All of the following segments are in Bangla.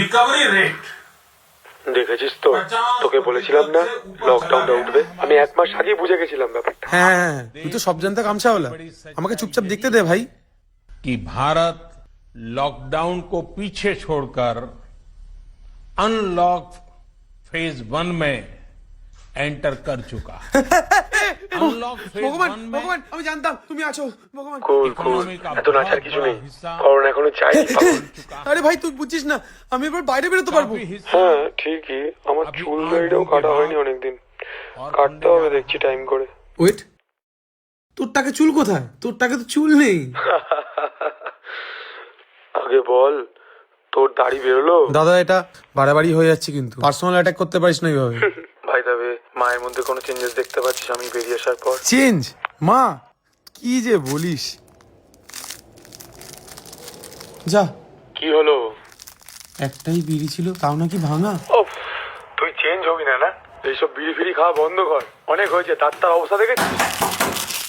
রিকভারি রেট দেখেছিস তো, তোকে বলেছিলাম না লকডাউনটা উঠবে। আমি 1 মাস আগেই বুঝে গেছিলাম ব্যাপারটা। হ্যাঁ তুই তো সব জানতে কামছা হলা, আমাকে চুপচাপ দেখতে দে ভাই। कि भारत लॉकडाउन को पीछे छोड़कर अनलॉक फेज 1 में एंटर कर चुका है। अनलॉक फेज ভগবান 1 में ভগবান আমি জানতাম তুমি আছো ভগবান। কুল কুল, এত নাচার কিছু নেই, করোনা এখনো যায়নি পাগল। আরে ভাই তুই বুঝছিস না, আমি এবার বাইরে বেরোতে পারবো। काफी हिस्सा হ্যাঁ ঠিকই, আমার চুল দাড়িটাও কাটা হয়নি অনেকদিন, কাটতে হবে দেখছি টাইম করে। ওয়েট, তোর টাকে চুল কোথায়? তোর টাকে তো চুল নেই। আগে বল, তোর দাড়ি বেরোলো? দাদা এটা বাড়াবাড়ি হয়ে যাচ্ছে, কিন্তু পার্সোনাল অ্যাটাক করতে পারিস না এইভাবে। ভাই দাবে, মায়ের মধ্যে কোনো চেঞ্জেস দেখতে পাচ্ছিস আমি বেরিয়ে আসার পর? চেঞ্জ? মা কি যে বলিস। যা, কি হলো? একটাই বিড়ি ছিল তাও নাকি ভাঙা। ওফ, তুই চেঞ্জ হবি না না? এইসব বিড়ি ফিড়ি খাওয়া বন্ধ কর, অনেক হয়েছে। তার অবস্থা দেখেছিস?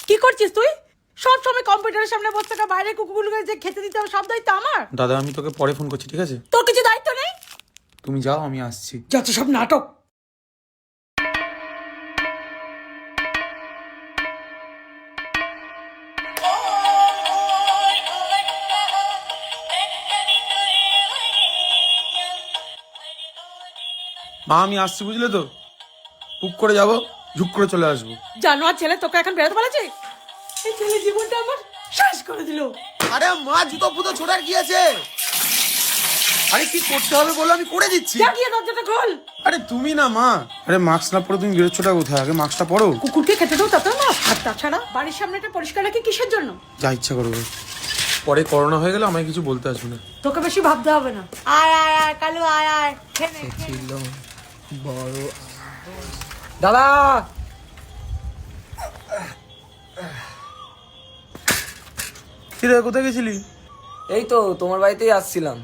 কি করছিস তুই? সব সময় কম্পিউটারের সামনে বসে থাকা, বাইরে কুকুরগুলোকে যে খেতে দিতে হবে সব দায়িত্ব আমার। দাদা আমি তোকে পরে ফোন করছি, ঠিক আছে? তোর কিছু দায়িত্ব নেই? তুমি যাও, আমি আসছি। যত সব নাটক। মা আমি আসছি, বুঝলে তো? হুক করে যাবো, ঝুক করে চলে আসবো। জানোয়ার ছেলে, তোকে এখন বেরোতে বলেছি? এই ছেলে জীবনটা আমার শেষ করে দিল। আরে মা, জুতো ফুতো ছোটার কি আছে? আরে কি করতে হবে বলো, আমি করে দিচ্ছি। যা গিয়ে দরজাটা খোল। আরে তুমি না মা। আরে মাস্ক না পরে তুমি বেরোচ্ছোটা কোথায়? আগে মাস্কটা পরো। কুকুরকে খেতে দাও তাতে না। আর তাছাড়া বাড়ির সামনেটা পরিষ্কার রাখি কিসের জন্য? যা ইচ্ছা করবে, পরে করোনা হয়ে গেলে আমায় কিছু বলতে আসবে না। তোকে বেশি ভাবতে হবে না। আয় আয় আয় কালু, আয় আয় খেয়ে নে, খেয়ে নে। বড় দাদা, কিরে কোথায় গেছিলি? এই তো তোমার বাড়িতেই আসছিলাম।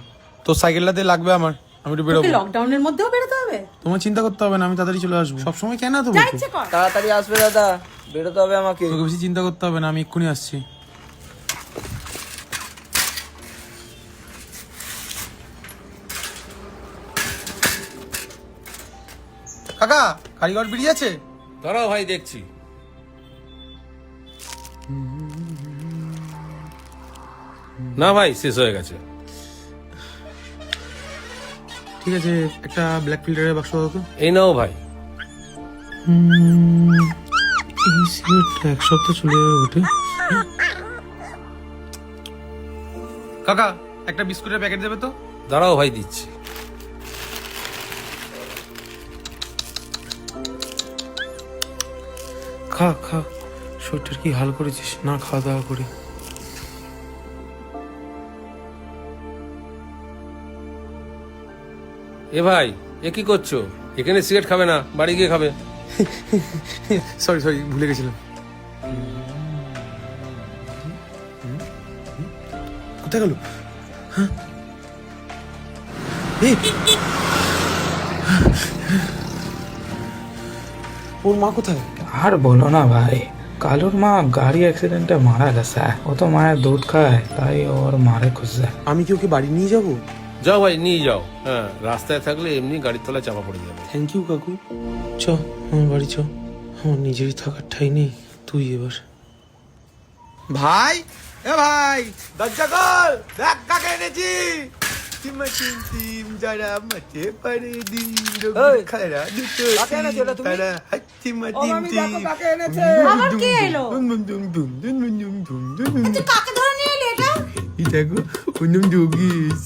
তোর সাইকেলটা দিয়ে লাগবে আমার, আমি একটু বেরোবো। তোকে লকডাউনের মধ্যেও বেরোতে হবে? তোমার চিন্তা করতে হবে না, আমি তাড়াতাড়ি চলে আসবো। সবসময় কেন তো যা ইচ্ছে কর। তাড়াতাড়ি আসবে দাদা, বেরোতে হবে আমাকে। তোকে বেশি চিন্তা করতে হবে না, আমি এক্ষুনি আসছি। কাকা কারিগর বেরিয়ে আছে? দাঁড়াও ভাই দেখছি। না ভাই শেষ হয়ে গেছে। ঠিক আছে, একটা ব্ল্যাক ফিল্টারের বাক্স দাও তো। এই নাও ভাই। এই সিগারেটটা এক সপ্তাহ চলে যাবে ওঠে। কাকা একটা বিস্কুটের প্যাকেট দেবে তো? দাঁড়াও ভাই দিচ্ছি। খা খা, শরীরটার কি হাল করেছিস না খাওয়া দাওয়া করে। এ ভাই এ কি করছো? এখানে সিগারেট খাবে না, বাড়ি গিয়ে খাবে। সরি সরি, ভুলে গেছিলাম। কোথায় গেল? হ্যাঁ এই, ওর মা কোথায়? আর বলো না ভাই, কালুর মা গাড়ি অ্যাক্সিডেন্টে মারা গেছে। ও তো মায়ের দুধ খায়, তাই ওর মারে খুঁজছে। আমি কি ওকে বাড়ি নিয়ে যাবো? যাও ভাই নিয়ে যাও। হ্যাঁ, রাস্তায় থাকলে এমনি গাড়ির তলায় চাপা পড়ে যাবে। থ্যাংক ইউ কাকু। চ আমার বাড়ি চ, আমার নিজেরই থাকার ঠাই নেই, তুই এবার। ভাই এ ভাই, দরজা খোল, দেখ কাকে এনেছি। যারা মাঠে পারে দিন খারা দুটো কাকে এনেছো রে তুমি? তারা হাচ্ছি ও মামি দেখো কাকে এনেছে। আবার কে এলো? তুই কাকে ধরে নিয়ে এলি এটা? দেখো ওর নাম যোগেশ।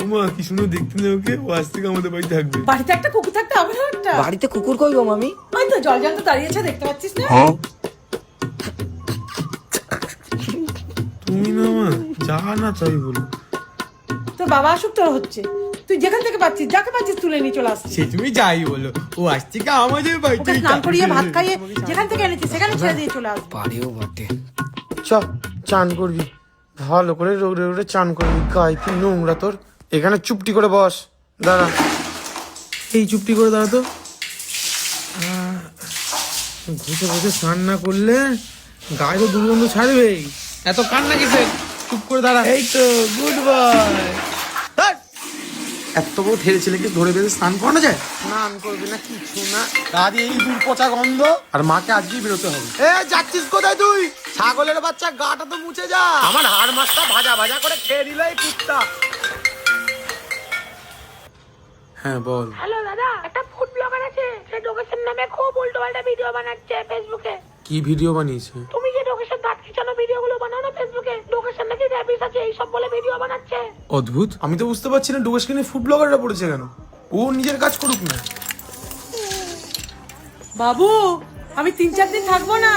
ওমা কি সুন্দর দেখতে না ওকে, ও আজ থেকে আমাদের বাড়ি থাকবে। বাড়িতে একটা কুকুর থাকতে হবে না একটা? বাড়িতে কুকুর কই গো মামি? ওই তো জল জ্যান্ত দাঁড়িয়েছে, দেখতে পাচ্ছিস না? তুমি না মা, যা না তাই বলো। তোর বাবা আসুক তোর হচ্ছে, তুই যেখান থেকে পাচ্ছিস যাকে পাচ্ছিস তুলে নিয়ে চলে আসছিস। সে তুমি যাই বলো, ও আজ থেকে আমাদের বাড়িতে ওকে স্নান করিয়ে ভাত খাইয়ে যেখান থেকে এনেছিস সেখানে ছেড়ে দিয়ে চলে আসবি। বাড়িও বটে। চ চান করবি, ভালো করে রোদে রোদে চান করবি। গায়ে কি নোংরা তোর। এখানে চুপটি করে বস, দাঁড়া, এই চুপটি করে দাঁড়া তো। ঘুষে ঘুষে স্নান না করলে গায়ে তো দুর্গন্ধ ছাড়বেই। এত কান্না কিসের? চুপ করে দাঁড়া। এই তো গুড বয়। এত বড় ঠেলে ছেলেকে ধরে বেঁধে স্নান করানো যায়? স্নান করবে না কিছু না, দাদি এই দূর পচা গন্ধ। আর মাকে আজকেই বেরোতে হবে। এ যাচ্ছিস কোথায় তুই? ছাগলের বাচ্চা, গাটা তো মুছে যা। আমার হাড় মাছটা ভাজা ভাজা করে খেয়ে নিল এই কুত্তা। হ্যাঁ বল। হ্যালো দাদা, একটা ফুড ব্লগার আছে, সে লোকেশন নামে খুব উল্টোপাল্টা ভিডিও বানাচ্ছে ফেসবুকে। কি ভিডিও বানিয়েছে? তুমি যে লোকেশন দাঁত খিচানো ভিডিওগুলো বানাও না ফেসবুকে, লোকেশন নাকি র্যাপিস আছে এইসব বলে ভিডিও বানাচ্ছে। অদ্ভুত, আমি তো বুঝতে পারছি না ডুবেশ কিনে ফুড ব্লগাররা পড়েছে কেন। ও নিজের কাজ করুক না। বাবু আমি 3-4 দিন থাকবো না,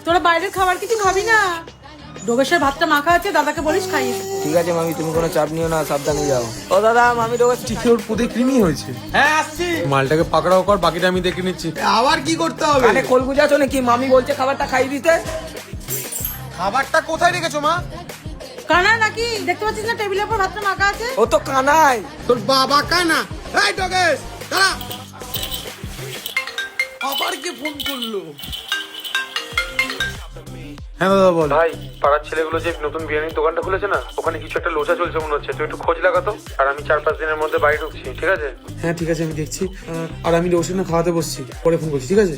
তোরা বাইরের খাবার কিছু খাবি না। ডোবেশের ভাতটা মাখা আছে, দাদাকে বলিস খাইয়ে দিতে। ঠিক আছে মামি, তুমি কোনো চাপ নিও না, সাবধানে যাও। ও দাদা, মামি ঢোকাচ্ছে। ঠিক ওর পুদে কৃমি হয়েছে। হ্যাঁ আসছি। মালটাকে পাকড়াও কর, বাকিটা আমি দেখে নিচ্ছি। আবার কি করতে হবে? কানে খোল গুজাছো নাকি? মামি বলছে খাবারটা খাইয়ে দিতে। খাবারটা কোথায় রেখেছো মা? কানা নাকি দেখতে পাচ্ছিস না টেবিলের উপর ভাতটা মাখা আছে? ও তো কানাই। তোর বাবা কানা। এই ডগেশ দাঁড়া। আবার কে ফোন করলো? হ্যাঁ দাদা বল। ভাই, পাড়ার ছেলেগুলো যে নতুন বিরিয়ানির দোকানটা খুলেছে না, ওখানে কিছু একটা লোচা চলছে মনে হচ্ছে। তুই একটু খোঁজ লাগাতো। আর আমি 4-5 দিনের মধ্যে বাড়ি ঢুকছি, ঠিক আছে? হ্যাঁ ঠিক আছে, আমি দেখছি। আর আমি রোশনে খাওয়াতে বসছি, পরে ফোন করছি, ঠিক আছে?